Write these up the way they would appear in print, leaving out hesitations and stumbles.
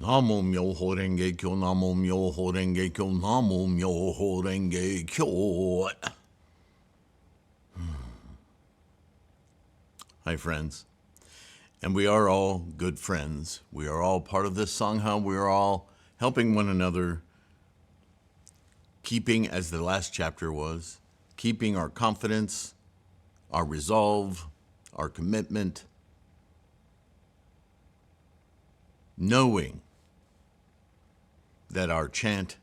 Namo Myoho Renge Kyo, Namo Myoho Renge Kyo, Namo Myoho Renge Kyo. Hi, friends. And we are all good friends. We are all part of this Sangha. We are all helping one another, keeping, as the last chapter was, keeping our confidence, our resolve, our commitment, knowing that our chant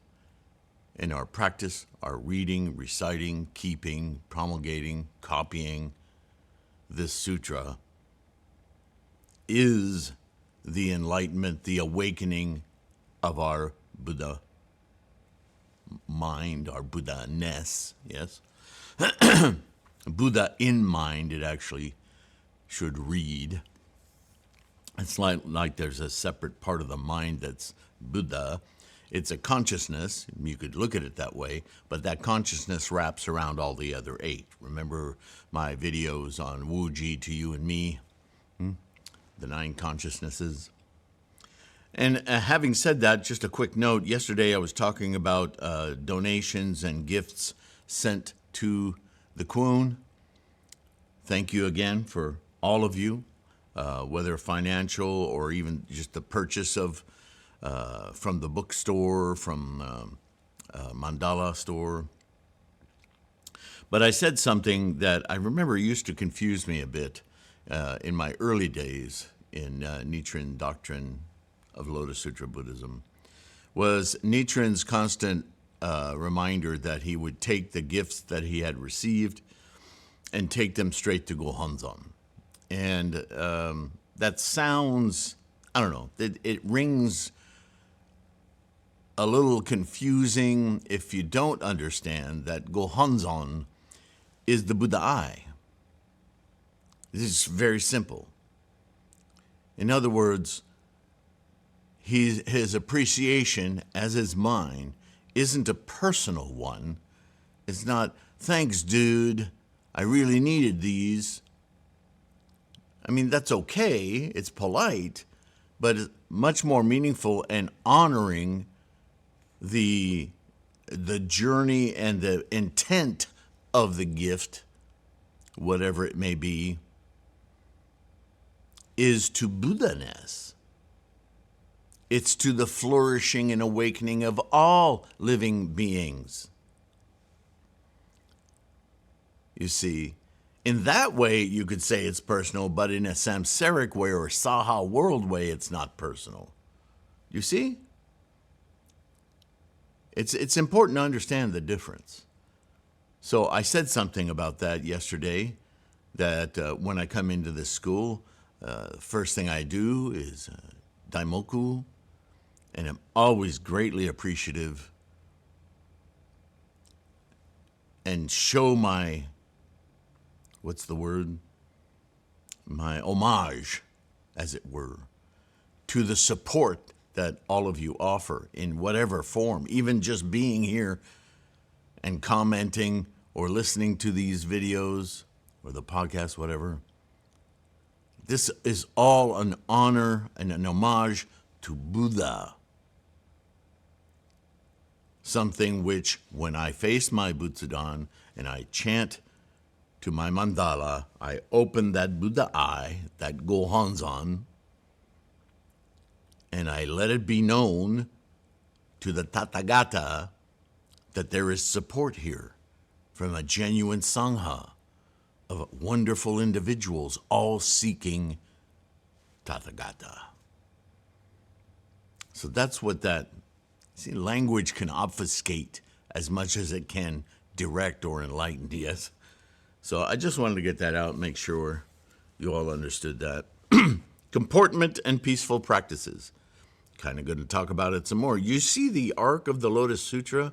and our practice, our reading, reciting, keeping, promulgating, copying this sutra is the enlightenment, the awakening of our Buddha mind, our Buddha-ness, yes? Buddha in mind, it actually should read. It's like there's a separate part of the mind that's Buddha. It's a consciousness, you could look at it that way, but that consciousness wraps around all the other 8. Remember my videos on Wuji to you and me? The 9 consciousnesses. And having said that, just a quick note, yesterday I was talking about donations and gifts sent to the Kwun. Thank you again for all of you, whether financial or even just the purchase of from the bookstore, from Mandala store. But I said something that I remember used to confuse me a bit in my early days in Nichiren doctrine of Lotus Sutra Buddhism, was Nichiren's constant reminder that he would take the gifts that he had received and take them straight to Gohonzon. And that sounds, I don't know, it rings a little confusing if you don't understand that Gohonzon is the Buddha eye. This is very simple. In other words, his appreciation, as is mine, isn't a personal one. It's not, thanks, dude, I really needed these. I mean, that's okay, it's polite, but it's much more meaningful and honoring the journey and the intent of the gift, whatever it may be, is to Buddha-ness. It's to the flourishing and awakening of all living beings. You see, in that way you could say it's personal, but in a samsaric way or Saha world way, it's not personal. You see? It's important to understand the difference. So I said something about that yesterday, that when I come into this school, first thing I do is daimoku, and I'm always greatly appreciative and show my, what's the word? My homage, as it were, to the support that all of you offer in whatever form, even just being here and commenting or listening to these videos or the podcast, whatever. This is all an honor and an homage to Buddha. Something which, when I face my Butsudan and I chant to my mandala, I open that Buddha eye, that Gohonzon, and I let it be known to the Tathagata that there is support here from a genuine Sangha of wonderful individuals all seeking Tathagata. So that's what that, see, language can obfuscate as much as it can direct or enlighten, yes? So I just wanted to get that out and make sure you all understood that. Comportment and Peaceful Practices. Kind of going to talk about it some more. You see the arc of the Lotus Sutra?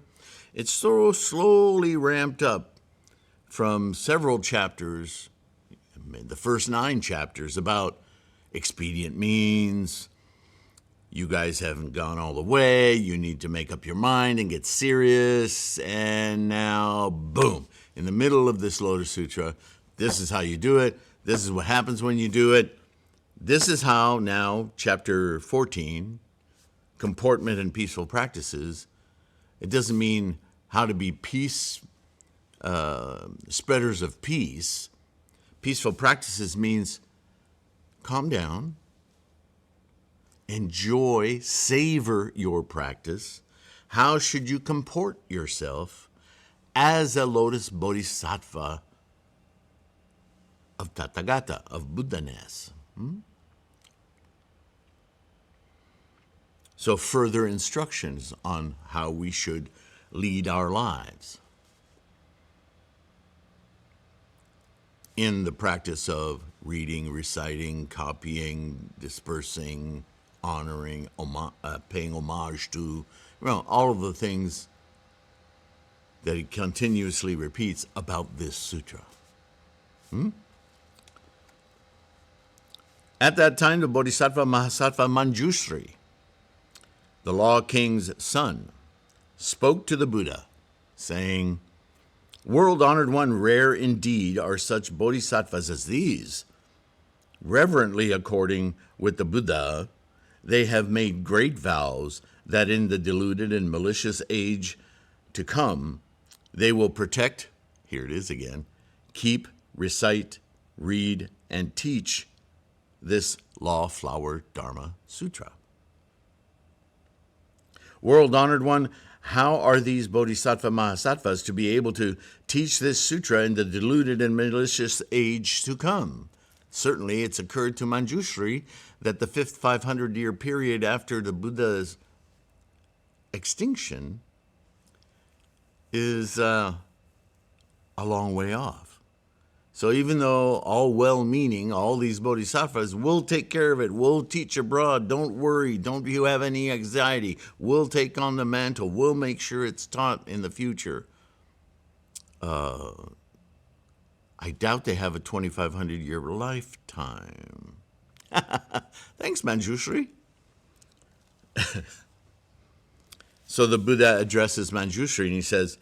It's so slowly ramped up from several chapters, the first 9 chapters, about expedient means. You guys haven't gone all the way. You need to make up your mind and get serious. And now, boom, in the middle of this Lotus Sutra, this is how you do it. This is what happens when you do it. This is how now, chapter 14, Comportment and Peaceful Practices, it doesn't mean how to be spreaders of peace. Peaceful Practices means calm down, enjoy, savor your practice. How should you comport yourself as a Lotus Bodhisattva of Tathagata, of Buddha-ness? So further instructions on how we should lead our lives in the practice of reading, reciting, copying, dispersing, honoring, paying homage to, all of the things that he continuously repeats about this sutra. At that time, the Bodhisattva Mahasattva Manjushri, the Law King's son, spoke to the Buddha, saying, "World-honored one, rare indeed are such bodhisattvas as these. Reverently according with the Buddha, they have made great vows that in the deluded and malicious age to come, they will protect," here it is again, "keep, recite, read, and teach this Law Flower Dharma Sutra." World-honored one, how are these bodhisattva mahasattvas to be able to teach this sutra in the deluded and malicious age to come? Certainly it's occurred to Manjushri that the fifth 500-year period after the Buddha's extinction is a long way off. So even though all well-meaning, all these bodhisattvas, will take care of it, we'll teach abroad, don't worry, don't you have any anxiety, we'll take on the mantle, we'll make sure it's taught in the future. I doubt they have a 2,500-year lifetime. Thanks, Manjushri. So the Buddha addresses Manjushri and he says,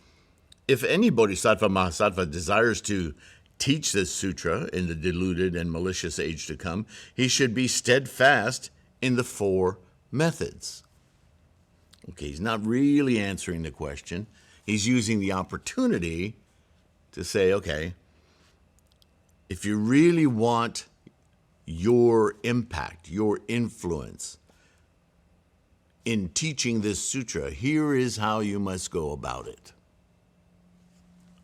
if any bodhisattva mahasattva desires to teach this sutra in the deluded and malicious age to come, he should be steadfast in the 4 methods. Okay, he's not really answering the question. He's using the opportunity to say, okay, if you really want your impact, your influence in teaching this sutra, here is how you must go about it.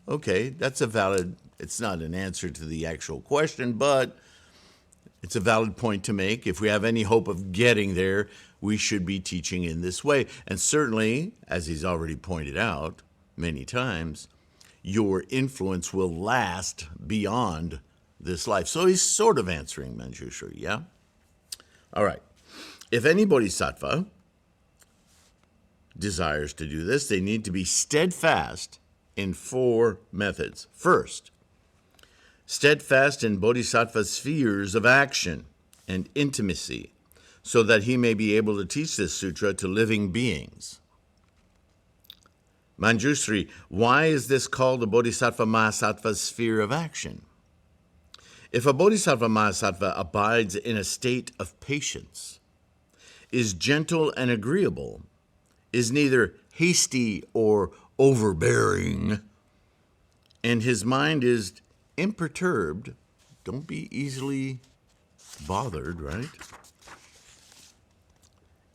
Okay, that's a valid, it's not an answer to the actual question, but it's a valid point to make. If we have any hope of getting there, we should be teaching in this way. And certainly, as he's already pointed out many times, your influence will last beyond this life. So he's sort of answering Manjushri, yeah? All right. If any bodhisattva desires to do this, they need to be steadfast in 4 methods. First, steadfast in bodhisattva spheres of action and intimacy, so that he may be able to teach this sutra to living beings. Manjushri, why is this called a bodhisattva mahasattva sphere of action? If a bodhisattva mahasattva abides in a state of patience, is gentle and agreeable, is neither hasty or overbearing, and his mind is imperturbed, don't be easily bothered, right?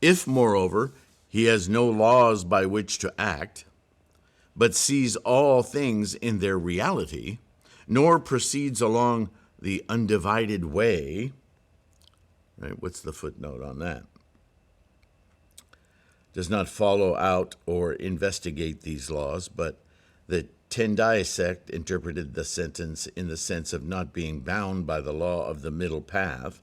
If, moreover, he has no laws by which to act, but sees all things in their reality, nor proceeds along the undivided way, right? What's the footnote on that? Does not follow out or investigate these laws, but the Tendai sect interpreted the sentence in the sense of not being bound by the law of the middle path.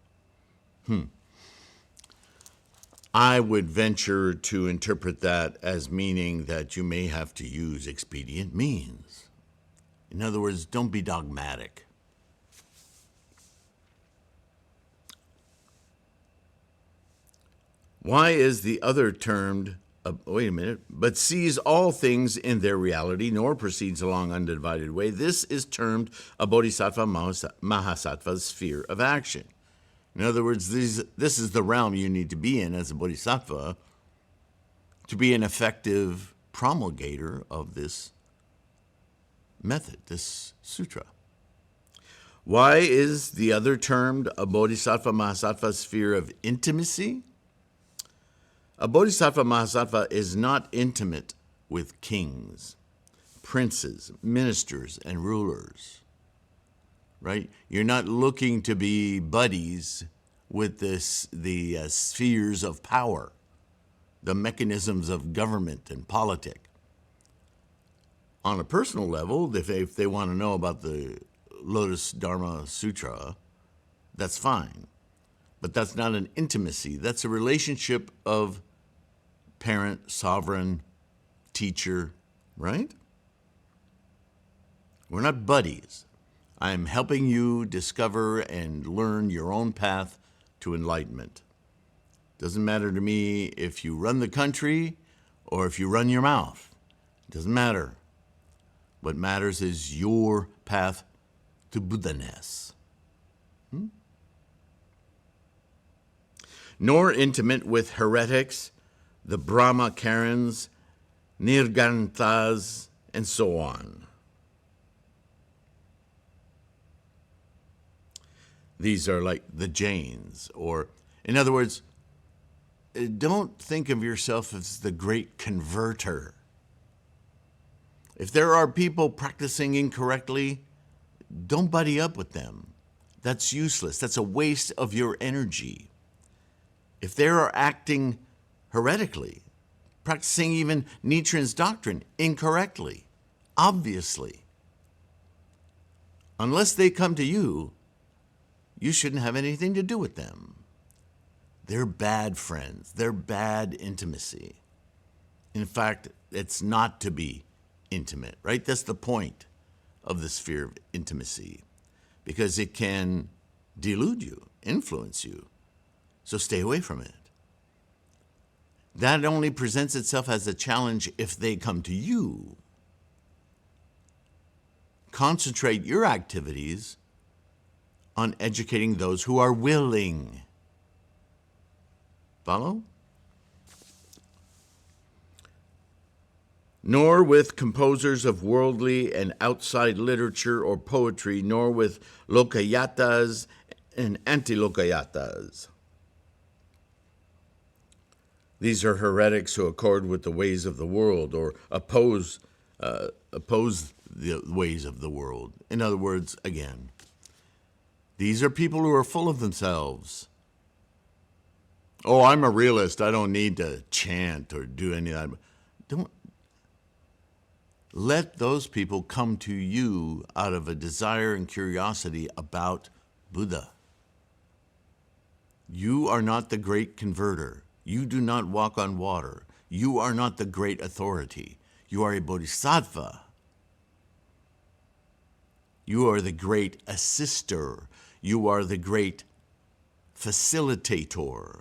I would venture to interpret that as meaning that you may have to use expedient means. In other words, don't be dogmatic. Why is the other termed, but sees all things in their reality, nor proceeds along undivided way? This is termed a bodhisattva mahasattva's sphere of action. In other words, this is the realm you need to be in as a bodhisattva to be an effective promulgator of this method, this sutra. Why is the other termed a bodhisattva mahasattva sphere of intimacy? A bodhisattva mahasattva is not intimate with kings, princes, ministers, and rulers, right? You're not looking to be buddies with the spheres of power, the mechanisms of government and politic. On a personal level, if they want to know about the Lotus Dharma Sutra, that's fine. But that's not an intimacy. That's a relationship of parent, sovereign, teacher, right? We're not buddies. I'm helping you discover and learn your own path to enlightenment. Doesn't matter to me if you run the country or if you run your mouth. It doesn't matter. What matters is your path to Buddha-ness. Nor intimate with heretics, the Brahmacarans, Nirganthas, and so on. These are like the Jains, or, in other words, don't think of yourself as the great converter. If there are people practicing incorrectly, don't buddy up with them. That's useless. That's a waste of your energy. If they are acting heretically, practicing even Nichiren's doctrine incorrectly, obviously, unless they come to you, you shouldn't have anything to do with them. They're bad friends. They're bad intimacy. In fact, it's not to be intimate, right? That's the point of the sphere of intimacy, because it can delude you, influence you. So stay away from it. That only presents itself as a challenge if they come to you. Concentrate your activities on educating those who are willing. Follow? Nor with composers of worldly and outside literature or poetry, nor with lokayatas and anti-lokayatas. These are heretics who accord with the ways of the world or oppose the ways of the world. In other words, again, these are people who are full of themselves. Oh, I'm a realist. I don't need to chant or do any of that. Don't let those people come to you out of a desire and curiosity about Buddha. You are not the great converter. You do not walk on water. You are not the great authority. You are a bodhisattva. You are the great assister. You are the great facilitator.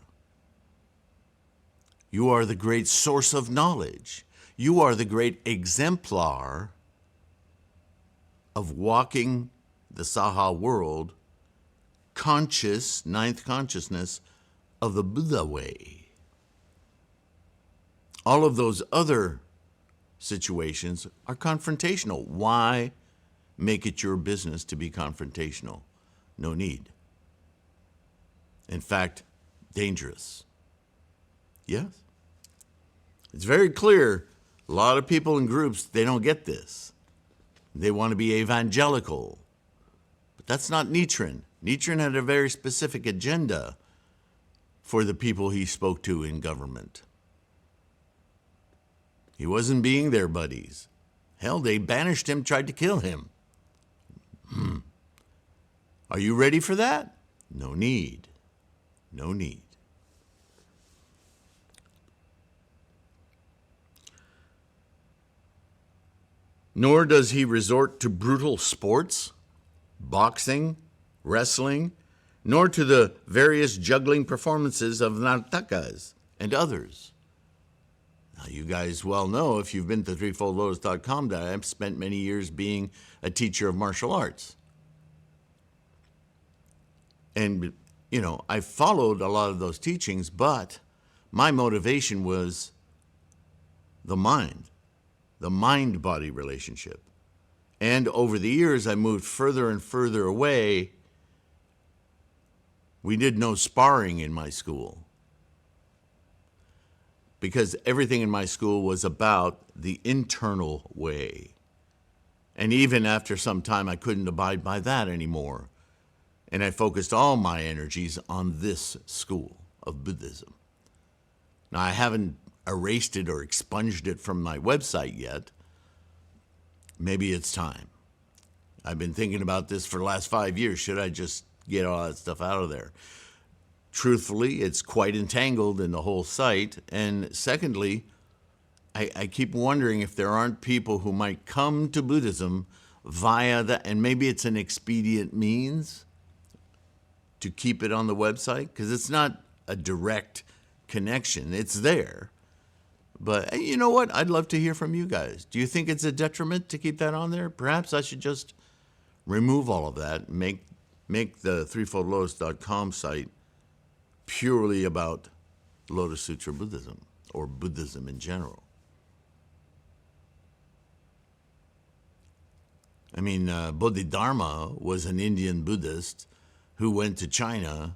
You are the great source of knowledge. You are the great exemplar of walking the Saha world, conscious, ninth consciousness of the Buddha way. All of those other situations are confrontational. Why make it your business to be confrontational? No need. In fact, dangerous. Yes? It's very clear. A lot of people in groups, they don't get this. They want to be evangelical. But that's not Nichiren. Nichiren had a very specific agenda for the people he spoke to in government. He wasn't being their buddies. Hell, they banished him, tried to kill him. Are you ready for that? No need. No need. Nor does he resort to brutal sports, boxing, wrestling, nor to the various juggling performances of nartakas and others. Now, you guys well know, if you've been to threefoldlotus.com, that I've spent many years being a teacher of martial arts. And, I followed a lot of those teachings, but my motivation was the mind-body relationship. And over the years, I moved further and further away. We did no sparring in my school because everything in my school was about the internal way. And even after some time, I couldn't abide by that anymore. And I focused all my energies on this school of Buddhism. Now, I haven't erased it or expunged it from my website yet. Maybe it's time. I've been thinking about this for the last 5 years. Should I just get all that stuff out of there? Truthfully, it's quite entangled in the whole site. And secondly, I keep wondering if there aren't people who might come to Buddhism via that, and maybe it's an expedient means to keep it on the website, because it's not a direct connection. It's there. But you know what? I'd love to hear from you guys. Do you think it's a detriment to keep that on there? Perhaps I should just remove all of that, make the threefoldlotus.com site purely about Lotus Sutra Buddhism, or Buddhism in general. I mean, Bodhidharma was an Indian Buddhist who went to China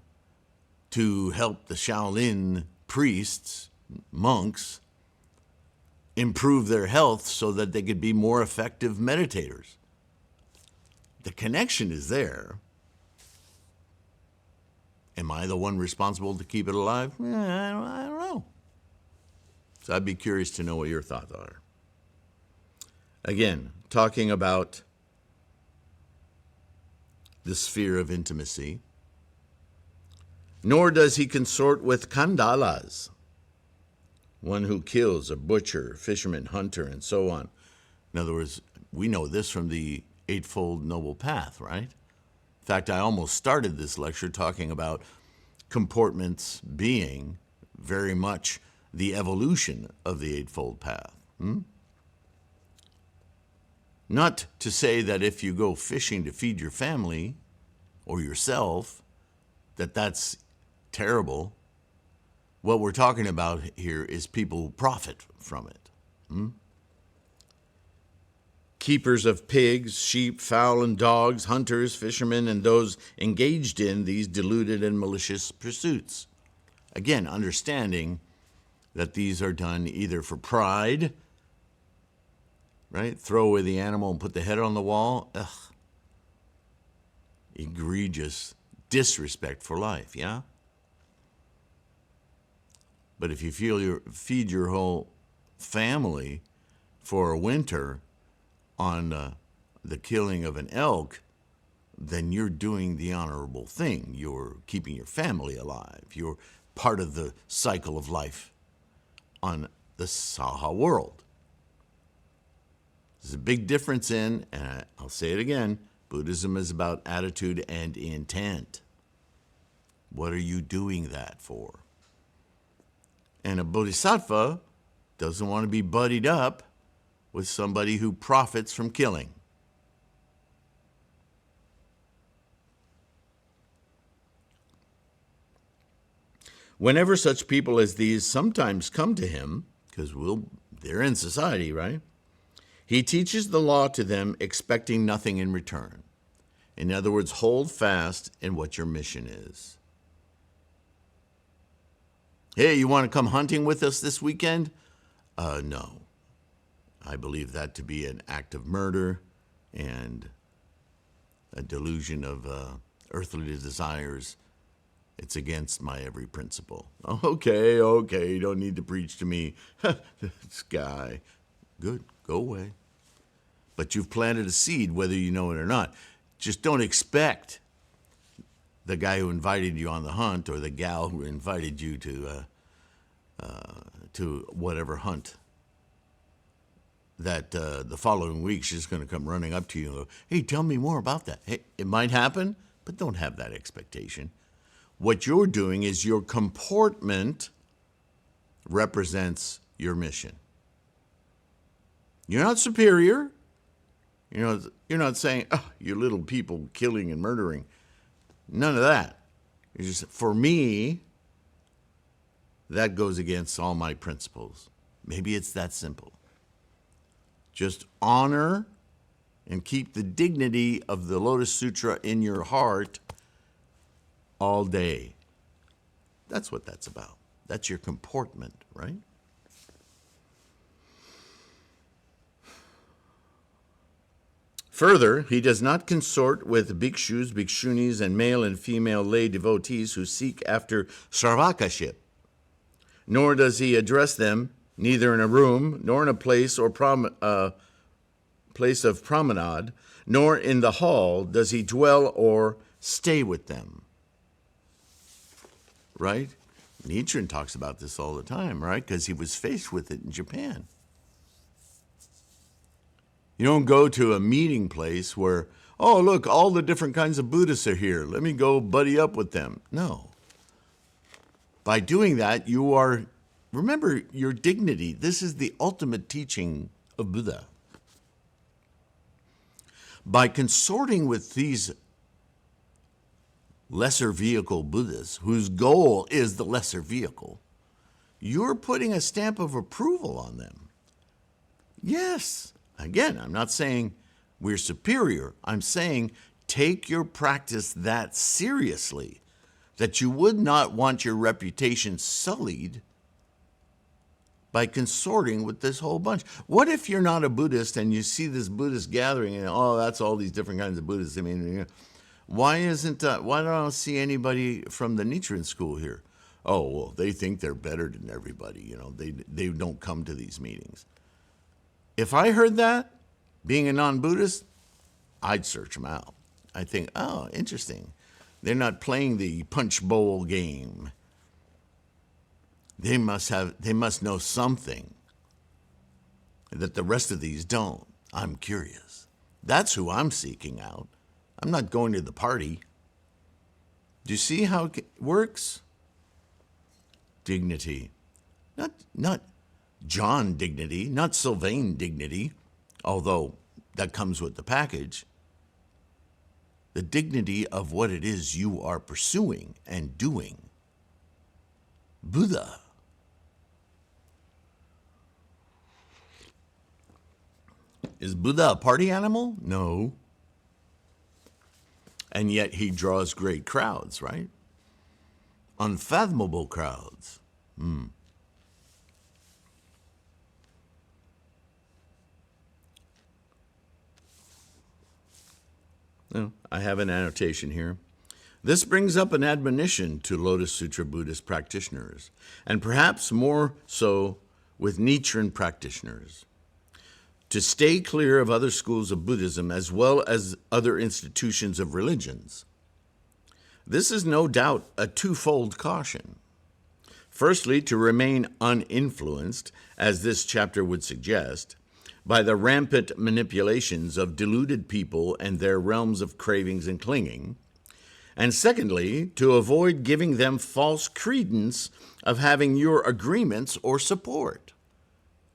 to help the Shaolin priests, monks, improve their health so that they could be more effective meditators. The connection is there. Am I the one responsible to keep it alive? I don't know. So I'd be curious to know what your thoughts are. Again, talking about the sphere of intimacy. Nor does he consort with kandalas, one who kills, a butcher, fisherman, hunter, and so on. In other words, we know this from the Eightfold Noble Path, right? In fact, I almost started this lecture talking about comportments being very much the evolution of the Eightfold Path. Not to say that if you go fishing to feed your family or yourself, that that's terrible. What we're talking about here is people who profit from it. Keepers of pigs, sheep, fowl, and dogs, hunters, fishermen, and those engaged in these deluded and malicious pursuits. Again, understanding that these are done either for pride, right? Throw away the animal and put the head on the wall. Ugh. Egregious disrespect for life, yeah? But if you feed your whole family for a winter on the killing of an elk, then you're doing the honorable thing. You're keeping your family alive. You're part of the cycle of life on the Saha world. There's a big difference in, and I'll say it again, Buddhism is about attitude and intent. What are you doing that for? And a bodhisattva doesn't want to be buddied up with somebody who profits from killing. Whenever such people as these sometimes come to him, because they're in society, right? He teaches the law to them, expecting nothing in return. In other words, hold fast in what your mission is. Hey, you want to come hunting with us this weekend? No. I believe that to be an act of murder and a delusion of earthly desires. It's against my every principle. Okay, you don't need to preach to me. This guy. Good, go away. But you've planted a seed, whether you know it or not. Just don't expect the guy who invited you on the hunt or the gal who invited you to whatever hunt that the following week she's going to come running up to you and go, hey, tell me more about that. Hey, it might happen, but don't have that expectation. What you're doing is your comportment represents your mission. You're not superior. You're not saying, oh, you little people killing and murdering. None of that. It's just, for me, that goes against all my principles. Maybe it's that simple. Just honor and keep the dignity of the Lotus Sutra in your heart all day. That's what that's about. That's your comportment, right? Further, he does not consort with bhikshus, bhikshunis, and male and female lay devotees who seek after sarvakaship, nor does he address them neither in a room, nor in a place or place of promenade, nor in the hall does he dwell or stay with them. Right? Nichiren talks about this all the time, right? Because he was faced with it in Japan. You don't go to a meeting place where, oh, look, all the different kinds of Buddhists are here. Let me go buddy up with them. No. By doing that, you are, remember your dignity. This is the ultimate teaching of Buddha. By consorting with these lesser vehicle Buddhists, whose goal is the lesser vehicle, you're putting a stamp of approval on them. Yes. Again, I'm not saying we're superior. I'm saying take your practice that seriously, that you would not want your reputation sullied by consorting with this whole bunch. What if you're not a Buddhist and you see this Buddhist gathering and, oh, that's all these different kinds of Buddhists? I mean, why don't I see anybody from the Nichiren school here? Oh, well, they think they're better than everybody. They don't come to these meetings. If I heard that, being a non-Buddhist, I'd search them out. I think, oh, interesting. They're not playing the punch bowl game. They must know something that the rest of these don't. I'm curious. That's who I'm seeking out. I'm not going to the party. Do you see how it works? Dignity. Not John dignity, not Sylvain dignity, although that comes with the package. The dignity of what it is you are pursuing and doing. Buddha. Is Buddha a party animal? No. And yet he draws great crowds, right? Unfathomable crowds. I have an annotation here. This brings up an admonition to Lotus Sutra Buddhist practitioners, and perhaps more so with Nichiren practitioners, to stay clear of other schools of Buddhism as well as other institutions of religions. This is no doubt a twofold caution. Firstly, to remain uninfluenced, as this chapter would suggest, by the rampant manipulations of deluded people and their realms of cravings and clinging. And secondly, to avoid giving them false credence of having your agreements or support.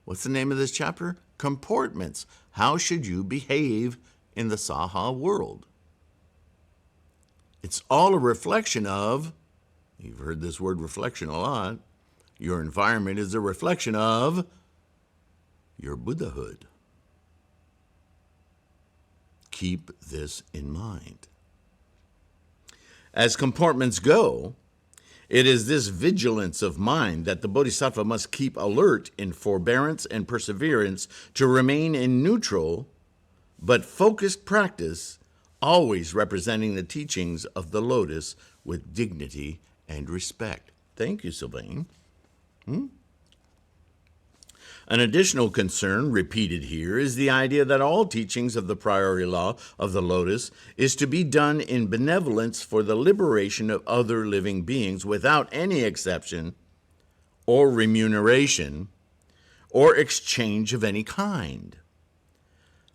What's the name of this chapter? Comportments. How should you behave in the Saha world? It's all a reflection of, you've heard this word reflection a lot, your environment is a reflection of your Buddhahood. Keep this in mind. As comportments go, it is this vigilance of mind that the Bodhisattva must keep alert in forbearance and perseverance to remain in neutral but focused practice, always representing the teachings of the Lotus with dignity and respect. Thank you, Sylvain. An additional concern repeated here is the idea that all teachings of the priority law of the Lotus is to be done in benevolence for the liberation of other living beings without any exception or remuneration or exchange of any kind,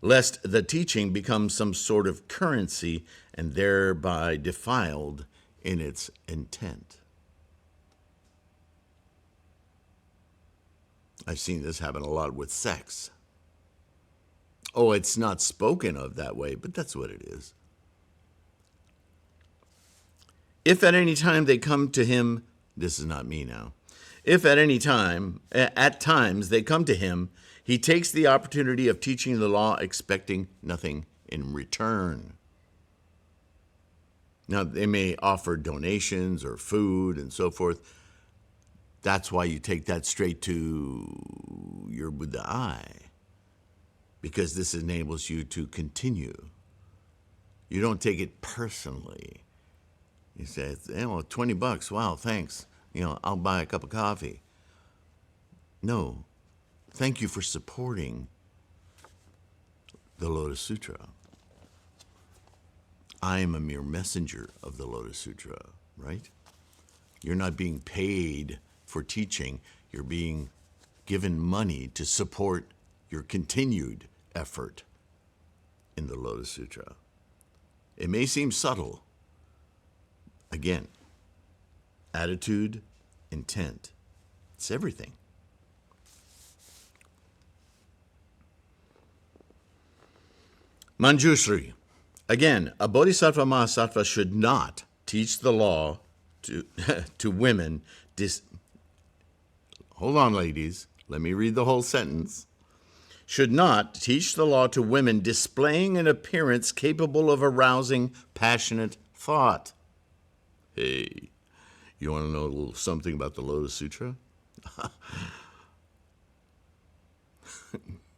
lest the teaching become some sort of currency and thereby defiled in its intent. I've seen this happen a lot with sex. Oh, it's not spoken of that way, but that's what it is. If at any time they come to him, this is not me now, If at times they come to him, he takes the opportunity of teaching the law, expecting nothing in return. Now, they may offer donations or food and so forth. That's why you take that straight to your Buddha eye, because this enables you to continue. You don't take it personally. You say, $20, wow, thanks. I'll buy a cup of coffee. No, thank you for supporting the Lotus Sutra. I am a mere messenger of the Lotus Sutra, right? You're not being paid for teaching. You're being given money to support your continued effort in the Lotus Sutra. It may seem subtle. Again, attitude, intent, it's everything. Manjushri. Again, a bodhisattva mahasattva should not teach the law to women. Hold on, ladies. Let me read the whole sentence. Should not teach the law to women displaying an appearance capable of arousing passionate thought. Hey, you want to know a little something about the Lotus Sutra?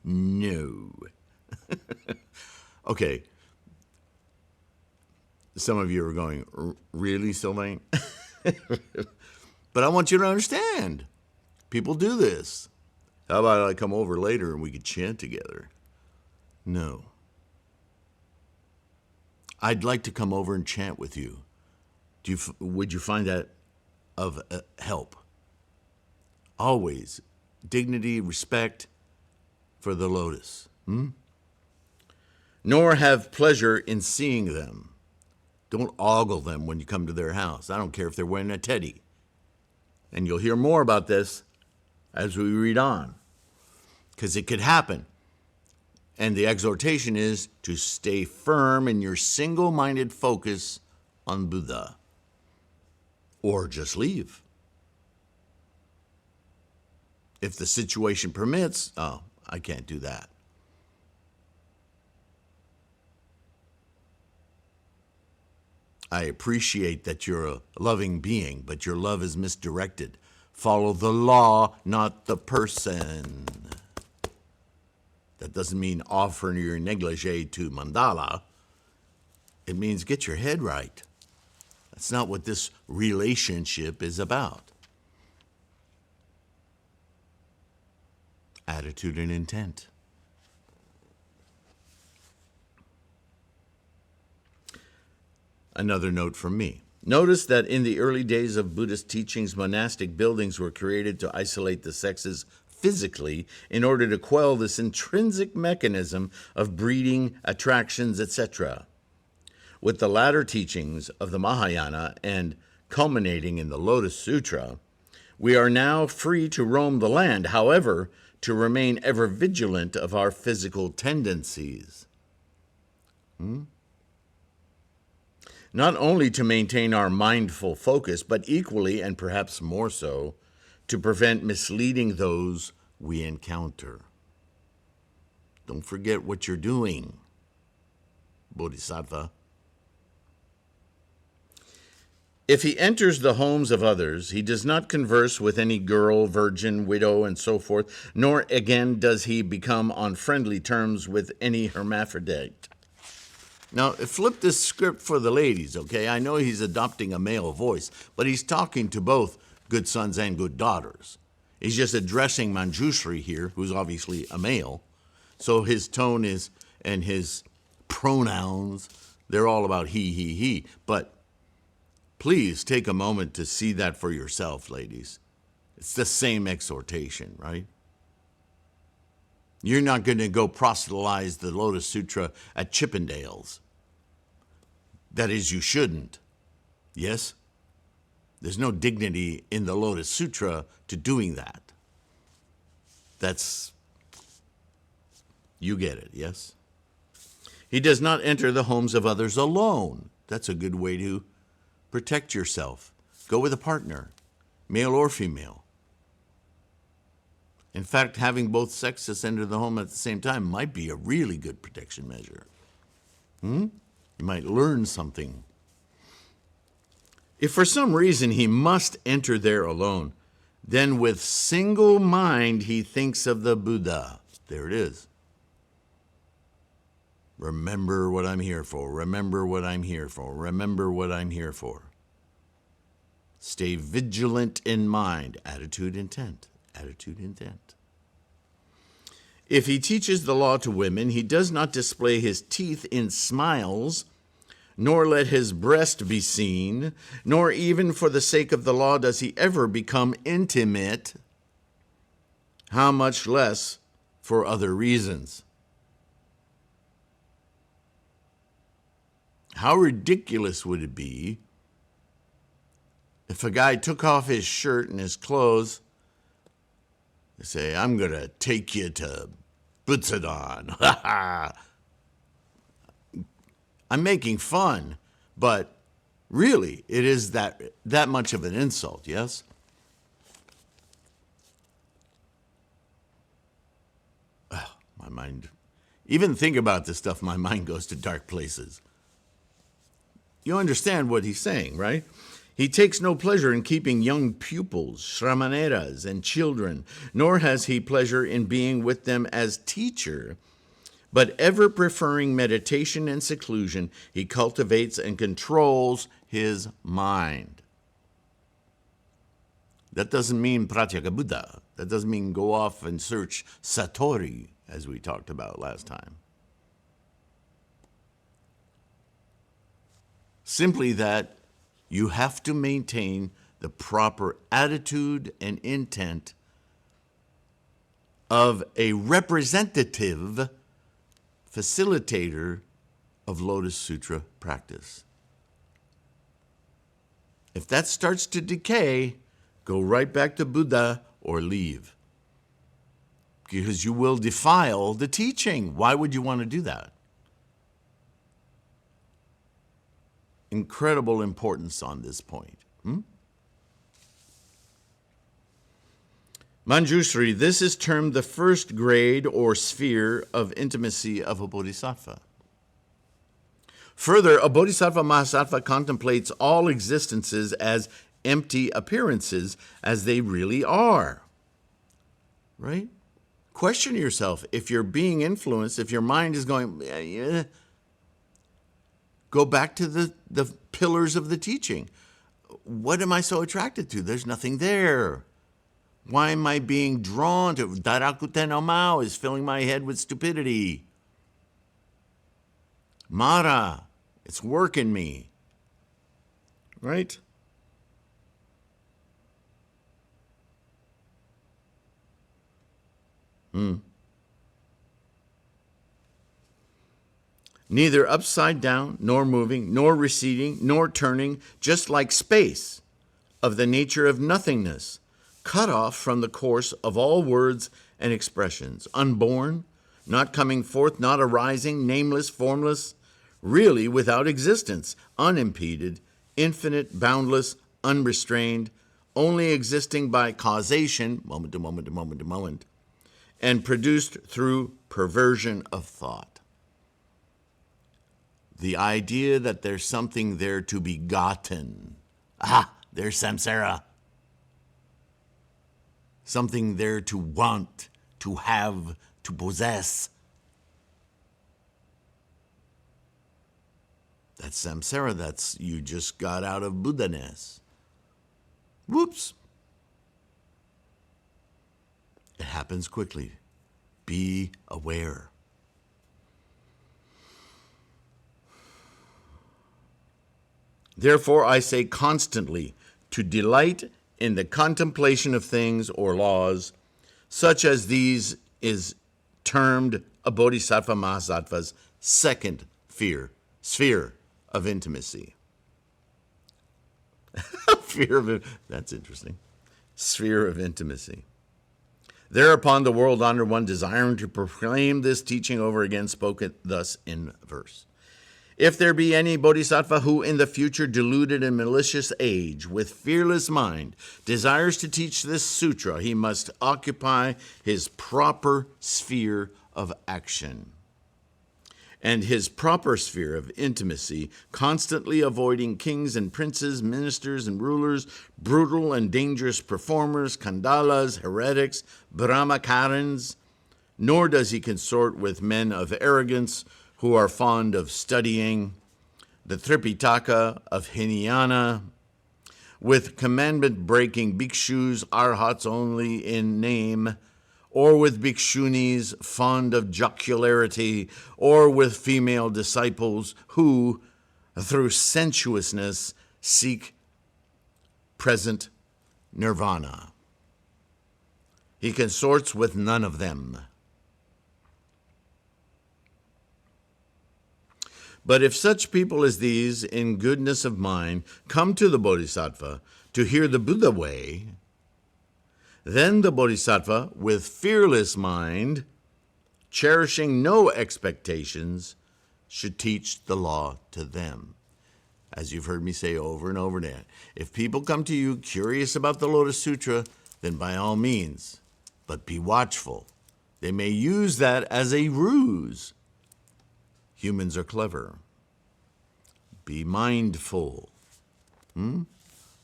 No. Okay. Some of you are going, really, Sylvain? But I want you to understand, people do this. How about I come over later and we could chant together? No. I'd like to come over and chant with you. Would you find that of help? Always, dignity, respect for the lotus. Nor have pleasure in seeing them. Don't ogle them when you come to their house. I don't care if they're wearing a teddy. And you'll hear more about this as we read on, because it could happen. And the exhortation is to stay firm in your single-minded focus on Buddha, or just leave. If the situation permits, I can't do that. I appreciate that you're a loving being, but your love is misdirected. Follow the law, not the person. That doesn't mean offer your negligee to mandala. It means get your head right. That's not what this relationship is about. Attitude and intent. Another note from me. Notice that in the early days of Buddhist teachings, monastic buildings were created to isolate the sexes physically in order to quell this intrinsic mechanism of breeding, attractions, etc. With the latter teachings of the Mahayana and culminating in the Lotus Sutra, we are now free to roam the land, however, to remain ever vigilant of our physical tendencies. Not only to maintain our mindful focus, but equally, and perhaps more so, to prevent misleading those we encounter. Don't forget what you're doing, Bodhisattva. If he enters the homes of others, he does not converse with any girl, virgin, widow, and so forth, nor again does he become on friendly terms with any hermaphrodite. Now, flip this script for the ladies, okay? I know he's adopting a male voice, but he's talking to both good sons and good daughters. He's just addressing Manjushri here, who's obviously a male. So his tone is, and his pronouns, they're all about he. But please take a moment to see that for yourself, ladies. It's the same exhortation, right? You're not going to go proselytize the Lotus Sutra at Chippendales. That is, you shouldn't. Yes? There's no dignity in the Lotus Sutra to doing that. You get it, yes? He does not enter the homes of others alone. That's a good way to protect yourself. Go with a partner, male or female. In fact, having both sexes enter the home at the same time might be a really good protection measure. You might learn something. If for some reason he must enter there alone, then with single mind he thinks of the Buddha. There it is. Remember what I'm here for. Remember what I'm here for. Remember what I'm here for. Stay vigilant in mind. Attitude, intent. Attitude, intent. If he teaches the law to women, he does not display his teeth in smiles, nor let his breast be seen, nor even for the sake of the law does he ever become intimate, how much less for other reasons. How ridiculous would it be if a guy took off his shirt and his clothes and say, I'm going to take you to Buddhism. I'm making fun, but really, it is that much of an insult, yes? My mind, even think about this stuff, my mind goes to dark places. You understand what he's saying, right? He takes no pleasure in keeping young pupils, shramaneras, and children, nor has he pleasure in being with them as teacher, but ever preferring meditation and seclusion, he cultivates and controls his mind. That doesn't mean pratyeka Buddha. That doesn't mean go off and search Satori, as we talked about last time. Simply that you have to maintain the proper attitude and intent of a representative facilitator of Lotus Sutra practice. If that starts to decay, go right back to Buddha or leave. Because you will defile the teaching. Why would you want to do that? Incredible importance on this point. Manjushri, this is termed the first grade or sphere of intimacy of a bodhisattva. Further, a bodhisattva mahasattva contemplates all existences as empty appearances as they really are. Right? Question yourself. If you're being influenced, if your mind is going, go back to the pillars of the teaching. What am I so attracted to? There's nothing there. Why am I being drawn to? Darakuten no Mao is filling my head with stupidity. Mara, it's working me. Right? Neither upside down, nor moving, nor receding, nor turning, just like space, of the nature of nothingness, cut off from the course of all words and expressions, unborn, not coming forth, not arising, nameless, formless, really without existence, unimpeded, infinite, boundless, unrestrained, only existing by causation, moment to moment to moment to moment, and produced through perversion of thought. The idea that there's something there to be gotten. There's samsara. Something there to want, to have, to possess. That's samsara. That's you just got out of Buddha-ness. Whoops. It happens quickly. Be aware. Therefore, I say constantly to delight in the contemplation of things or laws, such as these is termed a bodhisattva mahasattva's second sphere of intimacy. That's interesting. Sphere of intimacy. Thereupon the world honored one, desiring to proclaim this teaching over again, spoke it thus in verse. If there be any bodhisattva who in the future deluded and malicious age, with fearless mind, desires to teach this sutra, he must occupy his proper sphere of action and his proper sphere of intimacy, constantly avoiding kings and princes, ministers and rulers, brutal and dangerous performers, kandalas, heretics, brahmacarins, nor does he consort with men of arrogance who are fond of studying the Tripitaka of Hinayana, with commandment-breaking bhikshus, arhats only in name, or with bhikshunis fond of jocularity, or with female disciples who, through sensuousness, seek present nirvana. He consorts with none of them. But if such people as these, in goodness of mind, come to the bodhisattva to hear the Buddha way, then the bodhisattva, with fearless mind, cherishing no expectations, should teach the law to them. As you've heard me say over and over again, if people come to you curious about the Lotus Sutra, then by all means, but be watchful. They may use that as a ruse. Humans are clever. Be mindful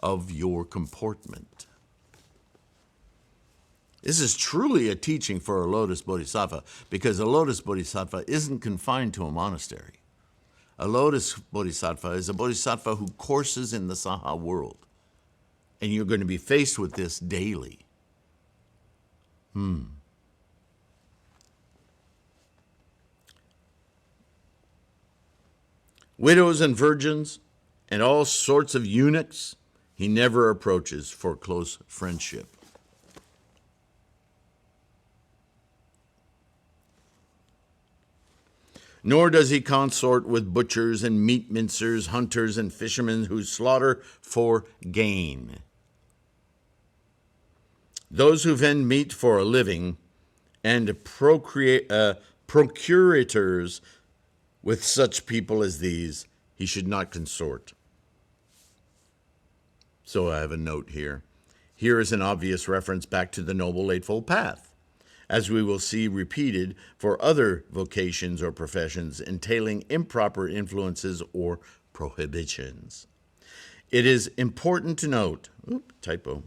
of your comportment. This is truly a teaching for a Lotus Bodhisattva, because a Lotus Bodhisattva isn't confined to a monastery. A Lotus Bodhisattva is a Bodhisattva who courses in the Saha world. And you're going to be faced with this daily. Widows and virgins and all sorts of eunuchs he never approaches for close friendship. Nor does he consort with butchers and meat mincers, hunters and fishermen who slaughter for gain. Those who vend meat for a living and procurators, with such people as these, he should not consort. So I have a note here. Here is an obvious reference back to the Noble Eightfold Path, as we will see repeated for other vocations or professions entailing improper influences or prohibitions. It is important to note, typo.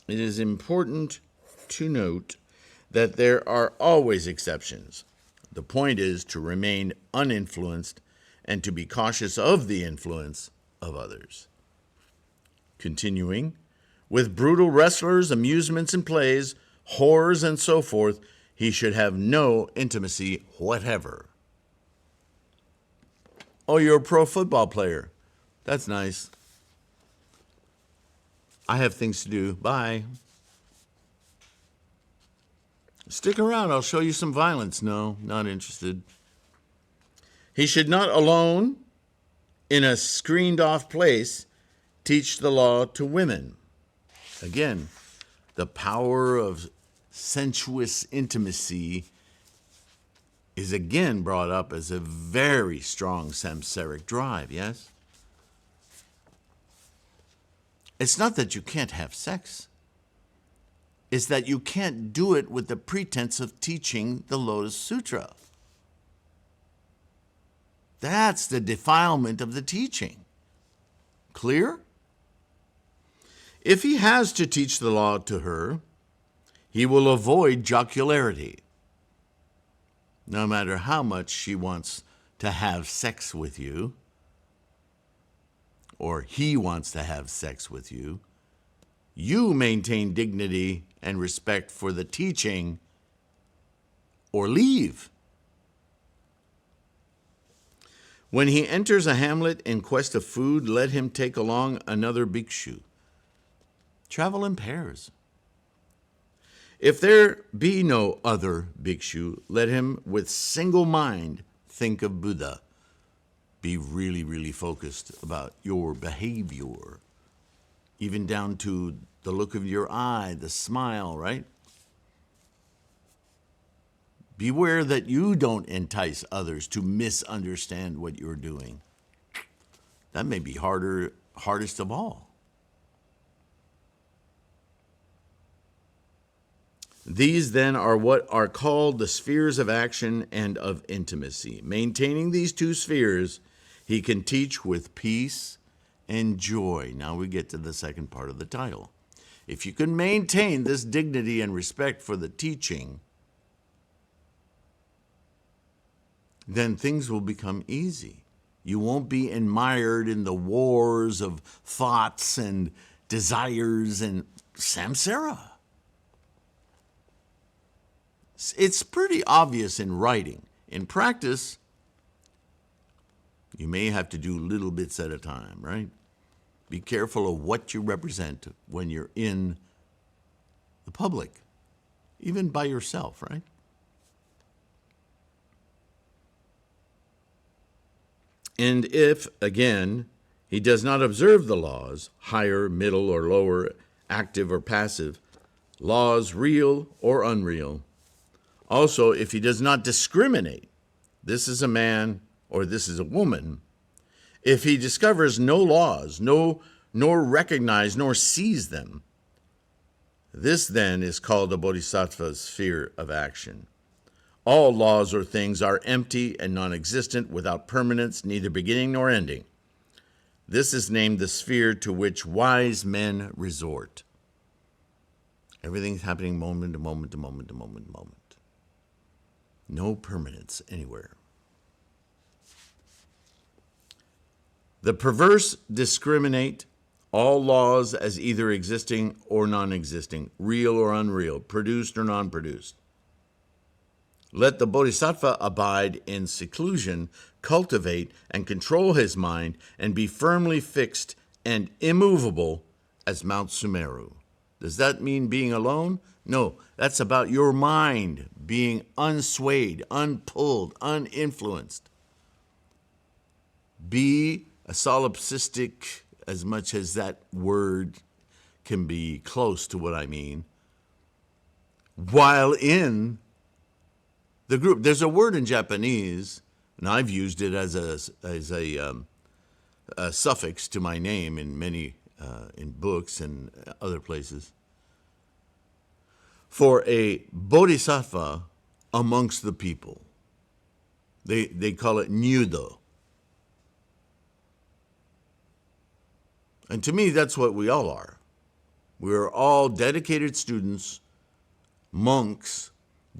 It is important to note that there are always exceptions. The point is to remain uninfluenced and to be cautious of the influence of others. Continuing, with brutal wrestlers, amusements and plays, whores and so forth, he should have no intimacy whatever. Oh, you're a pro football player. That's nice. I have things to do. Bye. Stick around, I'll show you some violence. No, not interested. He should not alone, in a screened-off place, teach the law to women. Again, the power of sensuous intimacy is again brought up as a very strong samsaric drive, yes? It's not that you can't have sex. Is that you can't do it with the pretense of teaching the Lotus Sutra. That's the defilement of the teaching. Clear? If he has to teach the law to her, he will avoid jocularity, no matter how much she wants to have sex with you, or he wants to have sex with you. You maintain dignity and respect for the teaching, or leave. When he enters a hamlet in quest of food, let him take along another bhikshu. Travel in pairs. If there be no other bhikshu, let him with single mind think of Buddha. Be really, really focused about your behavior, even down to the look of your eye, the smile, right? Beware that you don't entice others to misunderstand what you're doing. That may be hardest of all. These then are what are called the spheres of action and of intimacy. Maintaining these two spheres, he can teach with peace and joy. Now we get to the second part of the title. If you can maintain this dignity and respect for the teaching, then things will become easy. You won't be mired in the wars of thoughts and desires and samsara. It's pretty obvious in writing. In practice, you may have to do little bits at a time, right? Be careful of what you represent when you're in the public, even by yourself, right? And if, again, he does not observe the laws, higher, middle, or lower, active or passive, laws real or unreal, also, if he does not discriminate, this is a man or this is a woman, if he discovers no laws, nor recognize nor sees them, this then is called the bodhisattva's sphere of action. All laws or things are empty and non-existent, without permanence, neither beginning nor ending. This is named the sphere to which wise men resort. Everything's happening moment to moment to moment to moment to moment. No permanence anywhere. The perverse discriminate all laws as either existing or non-existing, real or unreal, produced or non-produced. Let the bodhisattva abide in seclusion, cultivate and control his mind, and be firmly fixed and immovable as Mount Sumeru. Does that mean being alone? No, that's about your mind being unswayed, unpulled, uninfluenced. Be a solipsistic, as much as that word can be close to what I mean, while in the group. There's a word in Japanese, and I've used it as a suffix to my name in many in books and other places, for a bodhisattva amongst the people. They call it nyudo. And to me, that's what we all are. We're all dedicated students, monks,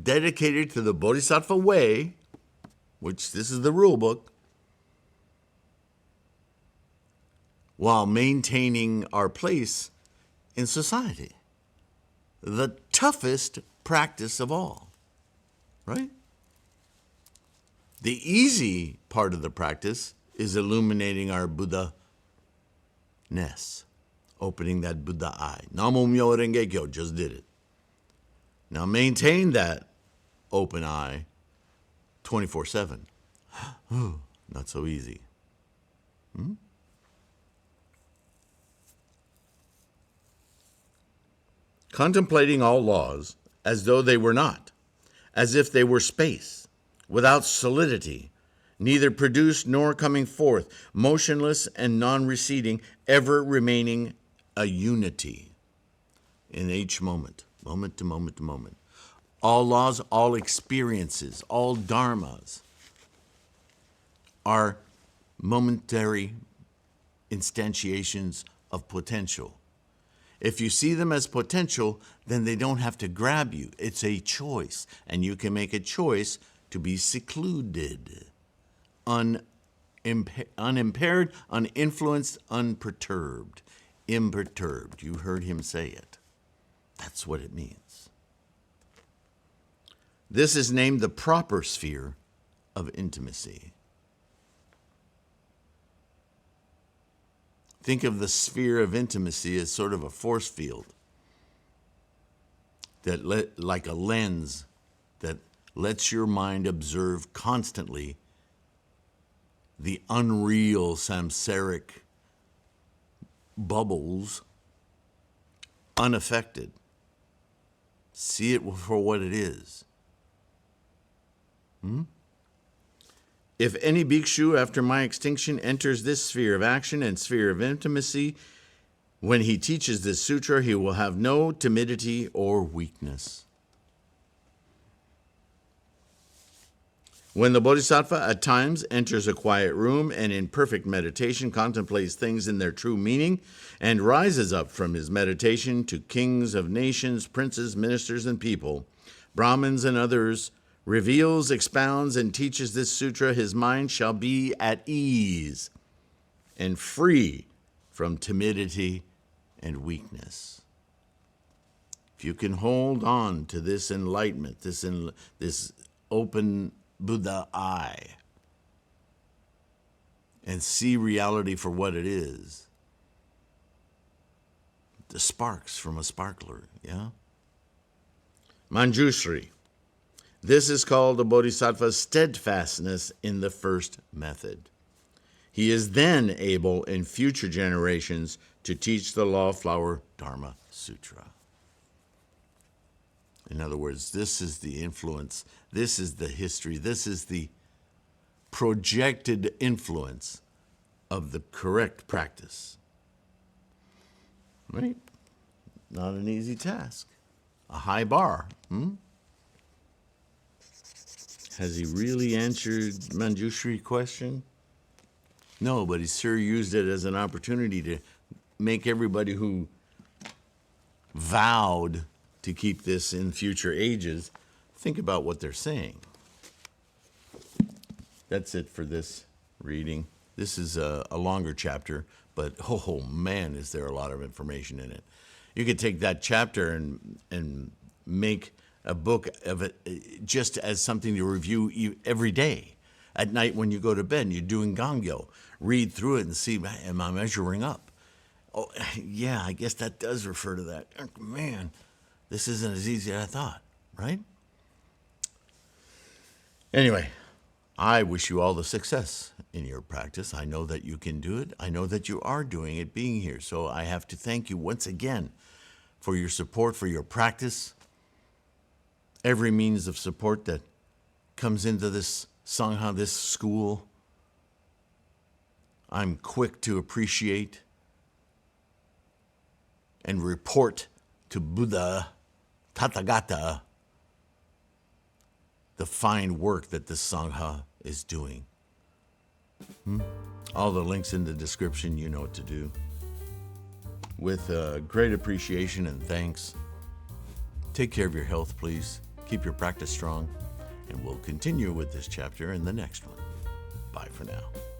dedicated to the bodhisattva way, which this is the rule book, while maintaining our place in society. The toughest practice of all, right? The easy part of the practice is illuminating our Buddha-ness, opening that Buddha eye. Namo Myo Renge Kyo, just did it. Now maintain that open eye 24/7. Not so easy. Contemplating all laws as though they were not, as if they were space, without solidity, neither produced nor coming forth, motionless and non-receding, ever remaining a unity in each moment, moment to moment to moment. All laws, all experiences, all dharmas are momentary instantiations of potential. If you see them as potential, then they don't have to grab you. It's a choice, and you can make a choice to be secluded, unimpaired, uninfluenced, unperturbed, imperturbed. You heard him say it. That's what it means. This is named the proper sphere of intimacy. Think of the sphere of intimacy as sort of a force field, like a lens that lets your mind observe constantly the unreal samsaric bubbles unaffected. See it for what it is. If any bhikshu after my extinction enters this sphere of action and sphere of intimacy, when he teaches this sutra, he will have no timidity or weakness. When the bodhisattva at times enters a quiet room and in perfect meditation contemplates things in their true meaning and rises up from his meditation to kings of nations, princes, ministers, and people, Brahmins and others, reveals, expounds, and teaches this sutra, his mind shall be at ease and free from timidity and weakness. If you can hold on to this enlightenment, this open Buddha eye, and see reality for what it is, the sparks from a sparkler, yeah? Manjushri. This is called a bodhisattva's steadfastness in the first method. He is then able in future generations to teach the Law Flower Dharma Sutra. In other words, this is the influence, this is the history, this is the projected influence of the correct practice. Right? Not an easy task. A high bar. Has he really answered Manjushri's question? No, but he sure used it as an opportunity to make everybody who vowed to keep this in future ages think about what they're saying. That's it for this reading. This is a longer chapter, but oh man, is there a lot of information in it. You could take that chapter and make a book of it just as something to review every day. At night when you go to bed and you're doing Gangyo, read through it and see, am I measuring up? Oh, yeah, I guess that does refer to that. Man, this isn't as easy as I thought, right? Anyway, I wish you all the success in your practice. I know that you can do it. I know that you are doing it being here. So I have to thank you once again for your support, for your practice. Every means of support that comes into this Sangha, this school, I'm quick to appreciate and report to Buddha, Tathagata, the fine work that this Sangha is doing. All the links in the description, you know what to do. With great appreciation and thanks, take care of your health, please. Keep your practice strong, and we'll continue with this chapter in the next one. Bye for now.